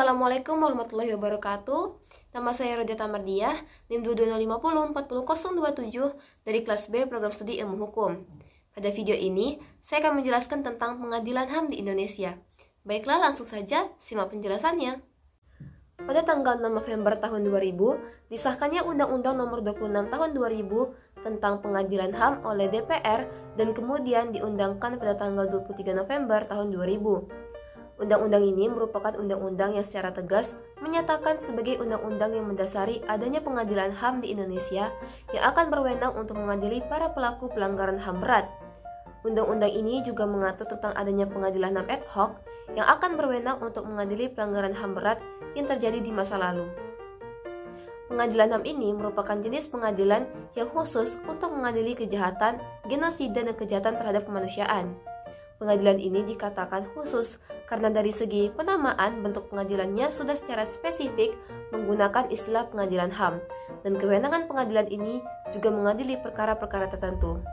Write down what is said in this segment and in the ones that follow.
Assalamualaikum warahmatullahi wabarakatuh. Nama saya Rodia Tamardiah, NIM 225040027 dari kelas B Program Studi Ilmu Hukum. Pada video ini, saya akan menjelaskan tentang pengadilan HAM di Indonesia. Baiklah, langsung saja simak penjelasannya. Pada tanggal 6 November tahun 2000, disahkannya Undang-Undang Nomor 26 tahun 2000 tentang Pengadilan HAM oleh DPR dan kemudian diundangkan pada tanggal 23 November tahun 2000. Undang-undang ini merupakan undang-undang yang secara tegas menyatakan sebagai undang-undang yang mendasari adanya pengadilan HAM di Indonesia yang akan berwenang untuk mengadili para pelaku pelanggaran HAM berat. Undang-undang ini juga mengatur tentang adanya pengadilan HAM ad hoc yang akan berwenang untuk mengadili pelanggaran HAM berat yang terjadi di masa lalu. Pengadilan HAM ini merupakan jenis pengadilan yang khusus untuk mengadili kejahatan, genosida, dan kejahatan terhadap kemanusiaan. Pengadilan ini dikatakan khusus karena dari segi penamaan bentuk pengadilannya sudah secara spesifik menggunakan istilah pengadilan HAM, dan kewenangan pengadilan ini juga mengadili perkara-perkara tertentu.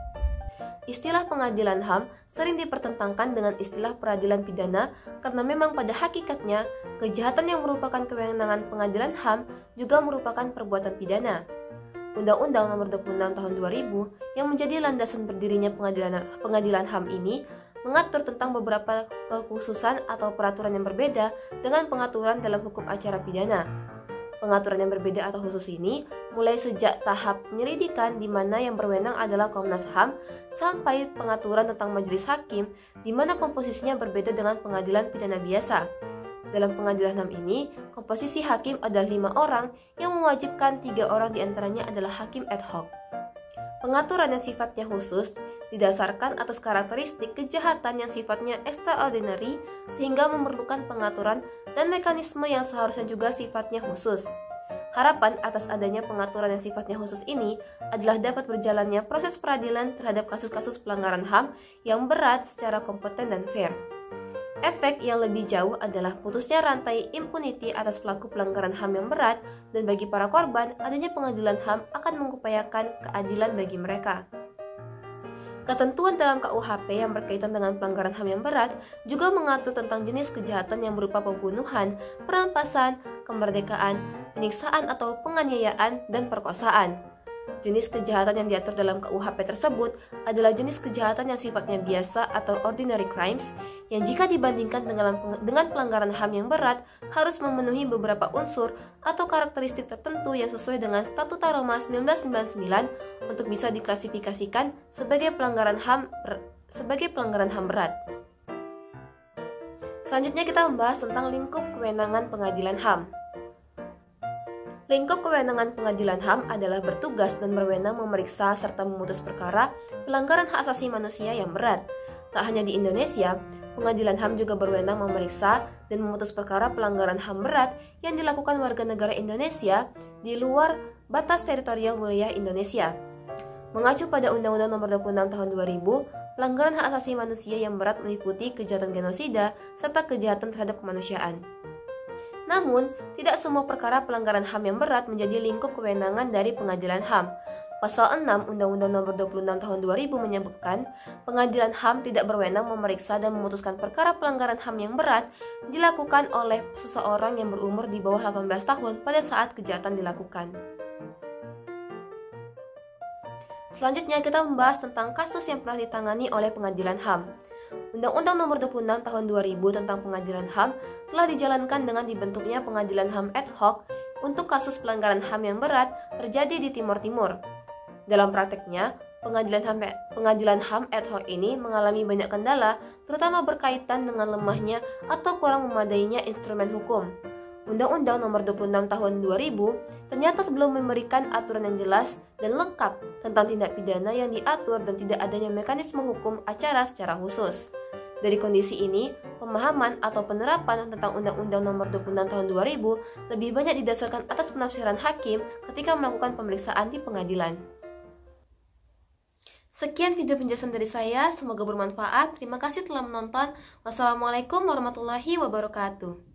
Istilah pengadilan HAM sering dipertentangkan dengan istilah peradilan pidana karena memang pada hakikatnya kejahatan yang merupakan kewenangan pengadilan HAM juga merupakan perbuatan pidana. Undang-Undang Nomor 26 Tahun 2000 yang menjadi landasan berdirinya pengadilan HAM ini mengatur tentang beberapa kekhususan atau peraturan yang berbeda dengan pengaturan dalam hukum acara pidana. Pengaturan yang berbeda atau khusus ini mulai sejak tahap penyelidikan di mana yang berwenang adalah Komnas HAM sampai pengaturan tentang majelis hakim di mana komposisinya berbeda dengan pengadilan pidana biasa. Dalam pengadilan HAM ini, komposisi hakim adalah 5 orang yang mewajibkan 3 orang diantaranya adalah hakim ad hoc. Pengaturan yang sifatnya khusus didasarkan atas karakteristik kejahatan yang sifatnya extraordinary sehingga memerlukan pengaturan dan mekanisme yang seharusnya juga sifatnya khusus. Harapan atas adanya pengaturan yang sifatnya khusus ini adalah dapat berjalannya proses peradilan terhadap kasus-kasus pelanggaran HAM yang berat secara kompeten dan fair. Efek yang lebih jauh adalah putusnya rantai impunity atas pelaku pelanggaran HAM yang berat, dan bagi para korban, adanya pengadilan HAM akan mengupayakan keadilan bagi mereka. Ketentuan dalam KUHP yang berkaitan dengan pelanggaran HAM yang berat juga mengatur tentang jenis kejahatan yang berupa pembunuhan, perampasan, kemerdekaan, penyiksaan atau penganiayaan, dan perkosaan. Jenis kejahatan yang diatur dalam KUHP tersebut adalah jenis kejahatan yang sifatnya biasa atau ordinary crimes, yang jika dibandingkan dengan pelanggaran HAM yang berat harus memenuhi beberapa unsur atau karakteristik tertentu yang sesuai dengan Statuta Roma 1999 untuk bisa diklasifikasikan sebagai pelanggaran HAM berat. Selanjutnya kita membahas tentang lingkup kewenangan pengadilan HAM. Lingkup kewenangan pengadilan HAM adalah bertugas dan berwenang memeriksa serta memutus perkara pelanggaran hak asasi manusia yang berat. Tak hanya di Indonesia, pengadilan HAM juga berwenang memeriksa dan memutus perkara pelanggaran HAM berat yang dilakukan warga negara Indonesia di luar batas teritorial wilayah Indonesia. Mengacu pada Undang-Undang Nomor 26 Tahun 2000, pelanggaran hak asasi manusia yang berat meliputi kejahatan genosida serta kejahatan terhadap kemanusiaan. Namun, tidak semua perkara pelanggaran HAM yang berat menjadi lingkup kewenangan dari pengadilan HAM. Pasal 6 Undang-Undang Nomor 26 Tahun 2000 menyebutkan, pengadilan HAM tidak berwenang memeriksa dan memutuskan perkara pelanggaran HAM yang berat dilakukan oleh seseorang yang berumur di bawah 18 tahun pada saat kejahatan dilakukan. Selanjutnya kita membahas tentang kasus yang pernah ditangani oleh pengadilan HAM. Undang-Undang Nomor 26 Tahun 2000 tentang Pengadilan HAM telah dijalankan dengan dibentuknya pengadilan HAM ad hoc untuk kasus pelanggaran HAM yang berat terjadi di Timur Timur. Dalam prakteknya, pengadilan HAM ad hoc ini mengalami banyak kendala, terutama berkaitan dengan lemahnya atau kurang memadainya instrumen hukum. Undang-Undang Nomor 26 Tahun 2000 ternyata belum memberikan aturan yang jelas dan lengkap tentang tindak pidana yang diatur dan tidak adanya mekanisme hukum acara secara khusus. Dari kondisi ini, pemahaman atau penerapan tentang Undang-Undang Nomor 26 Tahun 2000 lebih banyak didasarkan atas penafsiran hakim ketika melakukan pemeriksaan di pengadilan. Sekian video penjelasan dari saya, semoga bermanfaat. Terima kasih telah menonton. Wassalamualaikum warahmatullahi wabarakatuh.